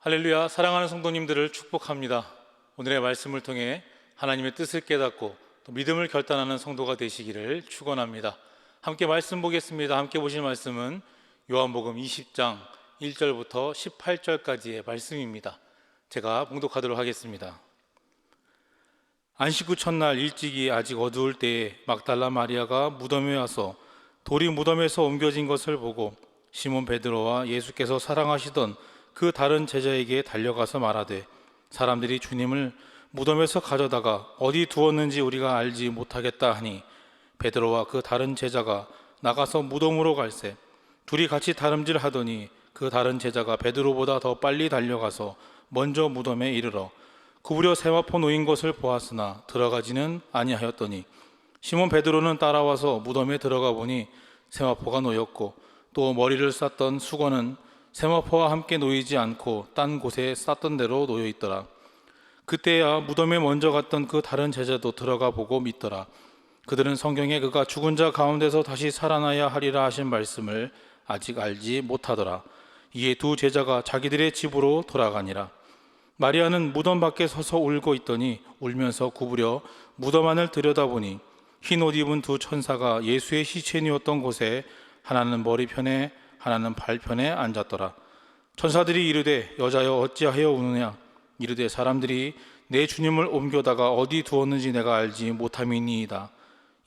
할렐루야, 사랑하는 성도님들을 축복합니다. 오늘의 말씀을 통해 하나님의 뜻을 깨닫고 또 믿음을 결단하는 성도가 되시기를 축원합니다. 함께 말씀 보겠습니다. 함께 보실 말씀은 요한복음 20장 1절부터 18절까지의 말씀입니다. 제가 봉독하도록 하겠습니다. 안식 후 첫날 일찍이 아직 어두울 때에 막달라 마리아가 무덤에 와서 돌이 무덤에서 옮겨진 것을 보고 시몬 베드로와 예수께서 사랑하시던 그 다른 제자에게 달려가서 말하되, 사람들이 주님을 무덤에서 가져다가 어디 두었는지 우리가 알지 못하겠다 하니, 베드로와 그 다른 제자가 나가서 무덤으로 갈새 둘이 같이 다름질 하더니 그 다른 제자가 베드로보다 더 빨리 달려가서 먼저 무덤에 이르러 구부려 세마포 놓인 것을 보았으나 들어가지는 아니하였더니, 시몬 베드로는 따라와서 무덤에 들어가 보니 세마포가 놓였고 또 머리를 쌌던 수건은 세마포와 함께 놓이지 않고 딴 곳에 쌌던 대로 놓여 있더라. 그때야 무덤에 먼저 갔던 그 다른 제자도 들어가 보고 믿더라. 그들은 성경에 그가 죽은 자 가운데서 다시 살아나야 하리라 하신 말씀을 아직 알지 못하더라. 이에 두 제자가 자기들의 집으로 돌아가니라. 마리아는 무덤 밖에 서서 울고 있더니 울면서 구부려 무덤 안을 들여다보니 흰 옷 입은 두 천사가 예수의 시체 누웠던 곳에 하나는 머리편에 하나는 발편에 앉았더라. 천사들이 이르되, 여자여 어찌하여 우느냐? 이르되, 사람들이 내 주님을 옮겨다가 어디 두었는지 내가 알지 못함이니이다.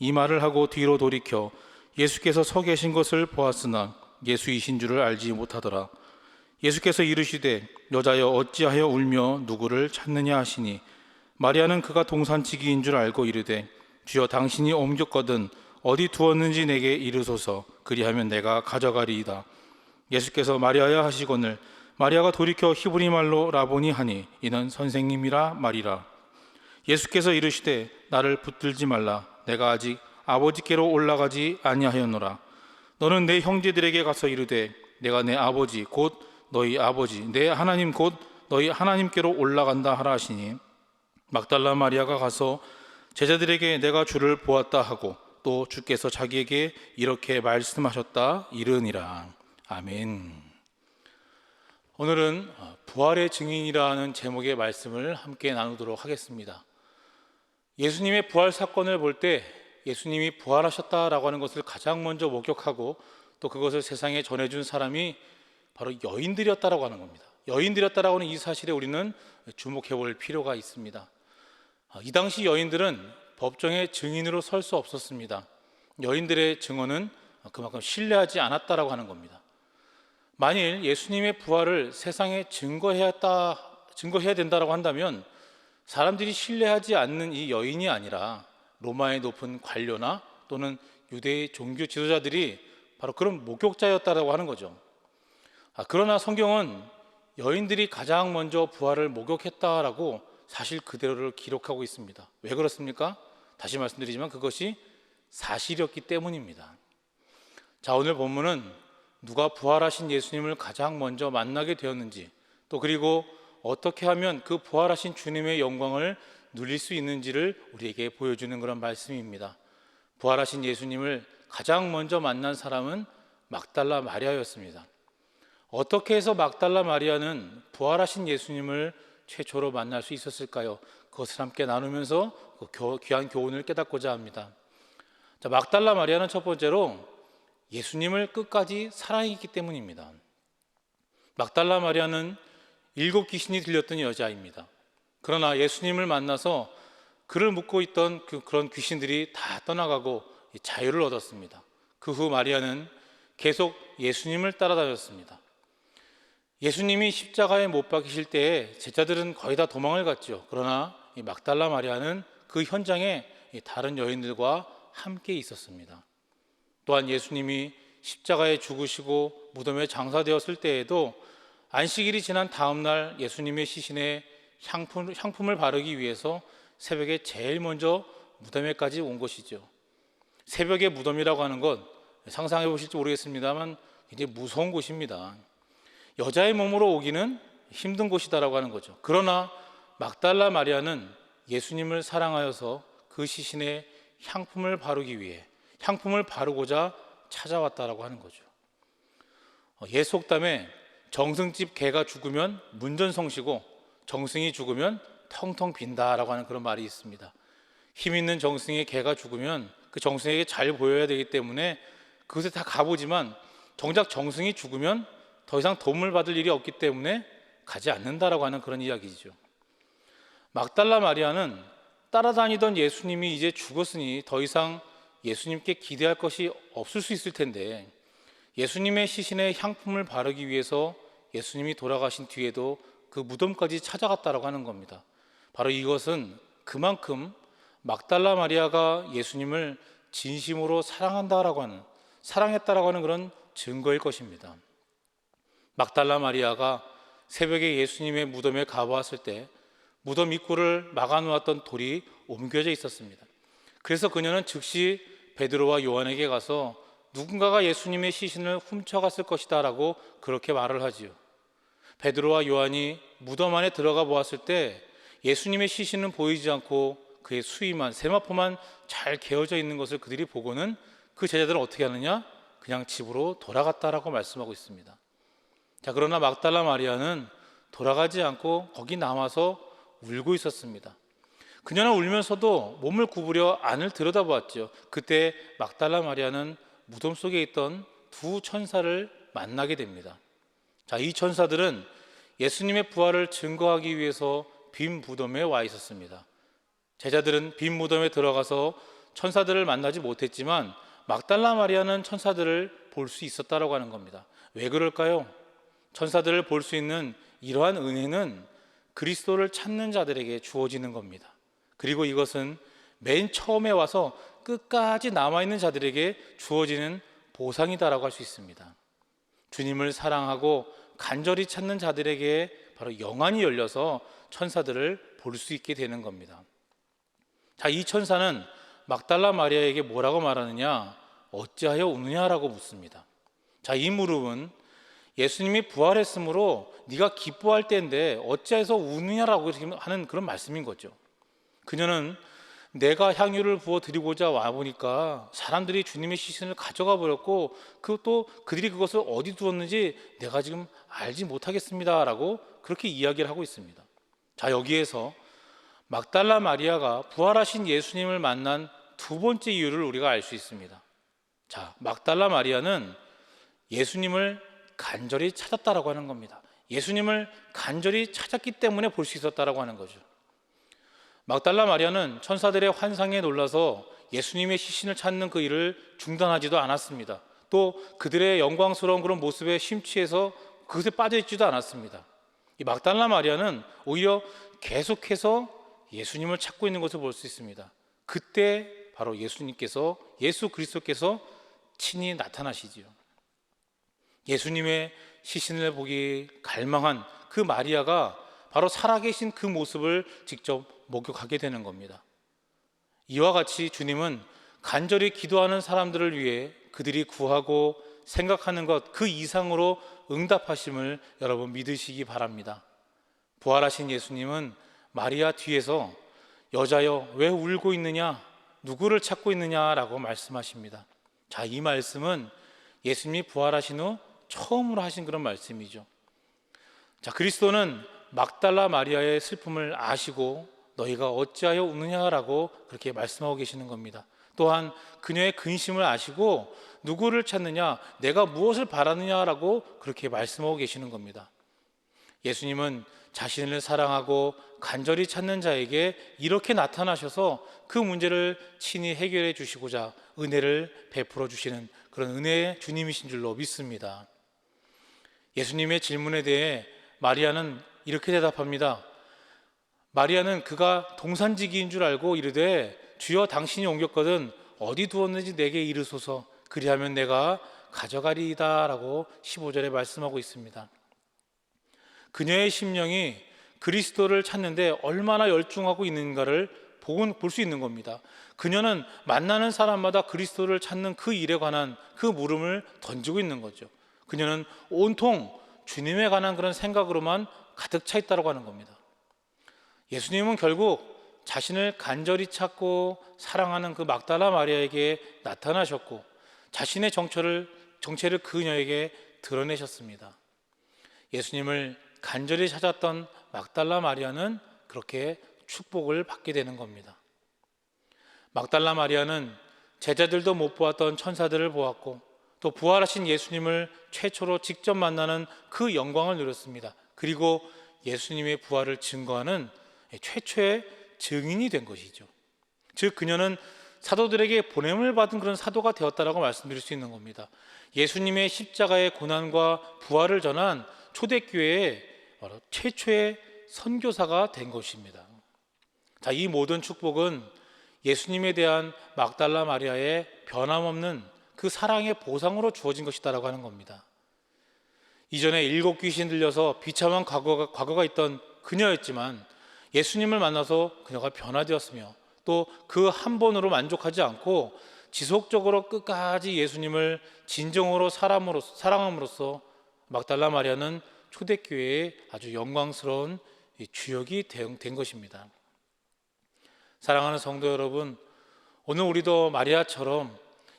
이 말을 하고 뒤로 돌이켜 예수께서 서 계신 것을 보았으나 예수이신 줄을 알지 못하더라. 예수께서 이르시되, 여자여 어찌하여 울며 누구를 찾느냐 하시니, 마리아는 그가 동산치기인 줄 알고 이르되, 주여 당신이 옮겼거든 어디 두었는지 내게 이르소서. 그리하면 내가 가져가리이다. 예수께서 마리아야 하시거늘 마리아가 돌이켜 히브리 말로 라보니 하니, 이는 선생님이라 말이라. 예수께서 이르시되, 나를 붙들지 말라. 내가 아직 아버지께로 올라가지 아니하였노라. 너는 내 형제들에게 가서 이르되, 내가 내 아버지 곧 너희 아버지 내 하나님 곧 너희 하나님께로 올라간다 하라 하시니, 막달라 마리아가 가서 제자들에게 내가 주를 보았다 하고 또 주께서 자기에게 이렇게 말씀하셨다 이르니라. 아멘. 오늘은 부활의 증인이라는 제목의 말씀을 함께 나누도록 하겠습니다. 예수님의 부활 사건을 볼 때 예수님이 부활하셨다라고 하는 것을 가장 먼저 목격하고 또 그것을 세상에 전해준 사람이 바로 여인들이었다라고 하는 겁니다. 여인들이었다라고 하는 이 사실에 우리는 주목해 볼 필요가 있습니다. 이 당시 여인들은 법정의 증인으로 설 수 없었습니다. 여인들의 증언은 그만큼 신뢰하지 않았다라고 하는 겁니다. 만일 예수님의 부활을 세상에 증거해야 된다라고 한다면 사람들이 신뢰하지 않는 이 여인이 아니라 로마의 높은 관료나 또는 유대의 종교 지도자들이 바로 그런 목격자였다라고 하는 거죠. 그러나 성경은 여인들이 가장 먼저 부활을 목격했다라고 사실 그대로를 기록하고 있습니다. 왜 그렇습니까? 다시 말씀드리지만 그것이 사실이었기 때문입니다. 자, 오늘 본문은 누가 부활하신 예수님을 가장 먼저 만나게 되었는지, 또 그리고 어떻게 하면 그 부활하신 주님의 영광을 누릴 수 있는지를 우리에게 보여주는 그런 말씀입니다. 부활하신 예수님을 가장 먼저 만난 사람은 막달라 마리아였습니다. 어떻게 해서 막달라 마리아는 부활하신 예수님을 최초로 만날 수 있었을까요? 그것을 함께 나누면서 귀한 교훈을 깨닫고자 합니다. 자, 막달라 마리아는 첫 번째로 예수님을 끝까지 사랑했기 때문입니다. 막달라 마리아는 7 귀신이 들렸던 여자입니다. 그러나 예수님을 만나서 그를 묶고 있던 그런 귀신들이 다 떠나가고 자유를 얻었습니다. 그 후 마리아는 계속 예수님을 따라다녔습니다. 예수님이 십자가에 못 박히실 때에 제자들은 거의 다 도망을 갔죠. 그러나 이 막달라 마리아는 그 현장에 다른 여인들과 함께 있었습니다. 또한 예수님이 십자가에 죽으시고 무덤에 장사되었을 때에도 안식일이 지난 다음 날 예수님의 시신에 향품을 바르기 위해서 새벽에 제일 먼저 무덤에까지 온 것이죠. 새벽에 무덤이라고 하는 것 상상해 보실지 모르겠습니다만 굉장히 무서운 곳입니다. 여자의 몸으로 오기는 힘든 곳이다라고 하는 거죠. 그러나 막달라 마리아는 예수님을 사랑하여서 그 시신에 향품을 바르기 위해 향품을 바르고자 찾아왔다라고 하는 거죠. 예속담에 정승집 개가 죽으면 문전성시고 정승이 죽으면 텅텅 빈다라고 하는 그런 말이 있습니다. 힘 있는 정승의 개가 죽으면 그 정승에게 잘 보여야 되기 때문에 그것에 다 가보지만 정작 정승이 죽으면 더 이상 도움을 받을 일이 없기 때문에 가지 않는다라고 하는 그런 이야기죠. 막달라 마리아는 따라다니던 예수님이 이제 죽었으니 더 이상 예수님께 기대할 것이 없을 수 있을 텐데 예수님의 시신에 향품을 바르기 위해서 예수님이 돌아가신 뒤에도 그 무덤까지 찾아갔다라고 하는 겁니다. 바로 이것은 그만큼 막달라 마리아가 예수님을 진심으로 사랑했다라고 하는 그런 증거일 것입니다. 막달라 마리아가 새벽에 예수님의 무덤에 가보았을 때 무덤 입구를 막아놓았던 돌이 옮겨져 있었습니다. 그래서 그녀는 즉시 베드로와 요한에게 가서 누군가가 예수님의 시신을 훔쳐갔을 것이다 라고 그렇게 말을 하지요. 베드로와 요한이 무덤 안에 들어가 보았을 때 예수님의 시신은 보이지 않고 그의 수의만, 세마포만 잘 개어져 있는 것을 그들이 보고는 그 제자들은 어떻게 하느냐? 그냥 집으로 돌아갔다라고 말씀하고 있습니다. 자, 그러나 막달라 마리아는 돌아가지 않고 거기 남아서 울고 있었습니다. 그녀는 울면서도 몸을 구부려 안을 들여다보았죠. 그때 막달라 마리아는 무덤 속에 있던 두 천사를 만나게 됩니다. 자, 이 천사들은 예수님의 부활을 증거하기 위해서 빈 무덤에 와 있었습니다. 제자들은 빈 무덤에 들어가서 천사들을 만나지 못했지만 막달라 마리아는 천사들을 볼 수 있었다라고 하는 겁니다. 왜 그럴까요? 천사들을 볼 수 있는 이러한 은혜는 그리스도를 찾는 자들에게 주어지는 겁니다. 그리고 이것은 맨 처음에 와서 끝까지 남아있는 자들에게 주어지는 보상이다라고 할 수 있습니다. 주님을 사랑하고 간절히 찾는 자들에게 바로 영안이 열려서 천사들을 볼 수 있게 되는 겁니다. 자, 이 천사는 막달라 마리아에게 뭐라고 말하느냐? 어찌하여 우느냐라고 묻습니다. 자, 이 물음은 예수님이 부활했으므로 네가 기뻐할 때인데 어찌해서 우느냐라고 하는 그런 말씀인 거죠. 그녀는 내가 향유를 부어 드리고자 와보니까 사람들이 주님의 시신을 가져가 버렸고 그것도 그들이 그것을 어디 두었는지 내가 지금 알지 못하겠습니다 라고 그렇게 이야기를 하고 있습니다. 자, 여기에서 막달라 마리아가 부활하신 예수님을 만난 두 번째 이유를 우리가 알 수 있습니다. 자, 막달라 마리아는 예수님을 간절히 찾았다라고 하는 겁니다. 예수님을 간절히 찾았기 때문에 볼 수 있었다라고 하는 거죠. 막달라 마리아는 천사들의 환상에 놀라서 예수님의 시신을 찾는 그 일을 중단하지도 않았습니다. 또 그들의 영광스러운 그런 모습에 심취해서 그것에 빠져있지도 않았습니다. 이 막달라 마리아는 오히려 계속해서 예수님을 찾고 있는 것을 볼 수 있습니다. 그때 바로 예수 그리스도께서 친히 나타나시지요. 예수님의 시신을 보기 갈망한 그 마리아가 바로 살아계신 그 모습을 직접 목격하게 되는 겁니다. 이와 같이 주님은 간절히 기도하는 사람들을 위해 그들이 구하고 생각하는 것 그 이상으로 응답하심을 여러분 믿으시기 바랍니다. 부활하신 예수님은 마리아 뒤에서 여자여 왜 울고 있느냐? 누구를 찾고 있느냐라고 말씀하십니다. 자, 이 말씀은 예수님이 부활하신 후 처음으로 하신 그런 말씀이죠. 자, 그리스도는 막달라 마리아의 슬픔을 아시고 너희가 어찌하여 우느냐라고 그렇게 말씀하고 계시는 겁니다. 또한 그녀의 근심을 아시고 누구를 찾느냐, 내가 무엇을 바라느냐라고 그렇게 말씀하고 계시는 겁니다. 예수님은 자신을 사랑하고 간절히 찾는 자에게 이렇게 나타나셔서 그 문제를 친히 해결해 주시고자 은혜를 베풀어 주시는 그런 은혜의 주님이신 줄로 믿습니다. 예수님의 질문에 대해 마리아는 이렇게 대답합니다. 마리아는 그가 동산지기인 줄 알고 이르되 주여 당신이 옮겼거든 어디 두었는지 내게 이르소서 그리하면 내가 가져가리이다 라고 15절에 말씀하고 있습니다. 그녀의 심령이 그리스도를 찾는데 얼마나 열중하고 있는가를 볼 수 있는 겁니다. 그녀는 만나는 사람마다 그리스도를 찾는 그 일에 관한 그 물음을 던지고 있는 거죠. 그녀는 온통 주님에 관한 그런 생각으로만 가득 차 있다고 하는 겁니다. 예수님은 결국 자신을 간절히 찾고 사랑하는 그 막달라 마리아에게 나타나셨고 자신의 정체를 그녀에게 드러내셨습니다. 예수님을 간절히 찾았던 막달라 마리아는 그렇게 축복을 받게 되는 겁니다. 막달라 마리아는 제자들도 못 보았던 천사들을 보았고 또 부활하신 예수님을 최초로 직접 만나는 그 영광을 누렸습니다. 그리고 예수님의 부활을 증거하는 최초의 증인이 된 것이죠. 즉 그녀는 사도들에게 보냄을 받은 그런 사도가 되었다라고 말씀드릴 수 있는 겁니다. 예수님의 십자가의 고난과 부활을 전한 초대교회의 바로 최초의 선교사가 된 것입니다. 자, 이 모든 축복은 예수님에 대한 막달라 마리아의 변함없는 그 사랑의 보상으로 주어진 것이다라고 하는 겁니다. 이전에 7 귀신 들려서 비참한 과거가 있던 그녀였지만 예수님을 만나서 그녀가 변화되었으며 또 그 한 번으로 만족하지 않고 지속적으로 끝까지 예수님을 진정으로 사랑함으로써 막달라 마리아는 초대교회의 아주 영광스러운 주역이 된 것입니다. 사랑하는 성도 여러분, 오늘 우리도 마리아처럼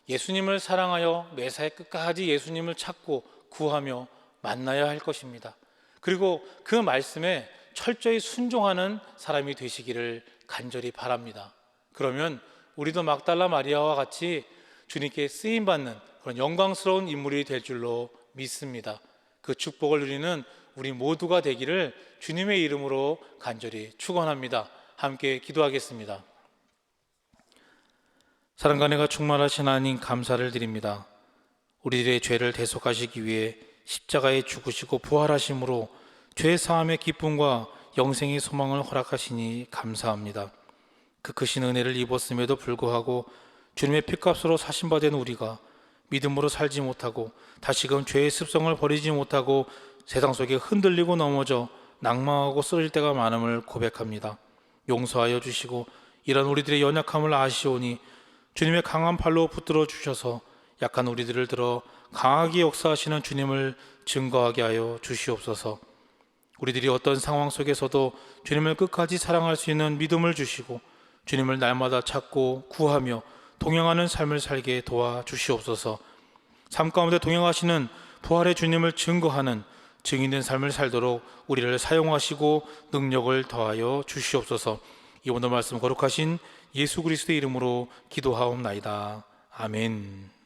예수님을 사랑하여 매사에 끝까지 예수님을 찾고 구하며 만나야 할 것입니다. 그리고 그 말씀에 철저히 순종하는 사람이 되시기를 간절히 바랍니다. 그러면 우리도 막달라 마리아와 같이 주님께 쓰임받는 그런 영광스러운 인물이 될 줄로 믿습니다. 그 축복을 누리는 우리 모두가 되기를 주님의 이름으로 간절히 축원합니다. 함께 기도하겠습니다. 사랑과 은혜가 충만하신 하나님, 감사를 드립니다. 우리들의 죄를 대속하시기 위해 십자가에 죽으시고 부활하심으로 죄 사함의 기쁨과 영생의 소망을 허락하시니 감사합니다. 그 크신 은혜를 입었음에도 불구하고 주님의 피값으로 사신 바 된 우리가 믿음으로 살지 못하고 다시금 죄의 습성을 버리지 못하고 세상 속에 흔들리고 넘어져 낙망하고 쓰러질 때가 많음을 고백합니다. 용서하여 주시고 이런 우리들의 연약함을 아시오니 주님의 강한 팔로 붙들어 주셔서 약한 우리들을 들어 강하게 역사하시는 주님을 증거하게 하여 주시옵소서. 우리들이 어떤 상황 속에서도 주님을 끝까지 사랑할 수 있는 믿음을 주시고 주님을 날마다 찾고 구하며 동행하는 삶을 살게 도와주시옵소서. 삶 가운데 동행하시는 부활의 주님을 증거하는 증인된 삶을 살도록 우리를 사용하시고 능력을 더하여 주시옵소서. 이 오늘 말씀 거룩하신 예수 그리스도의 이름으로 기도하옵나이다. 아멘.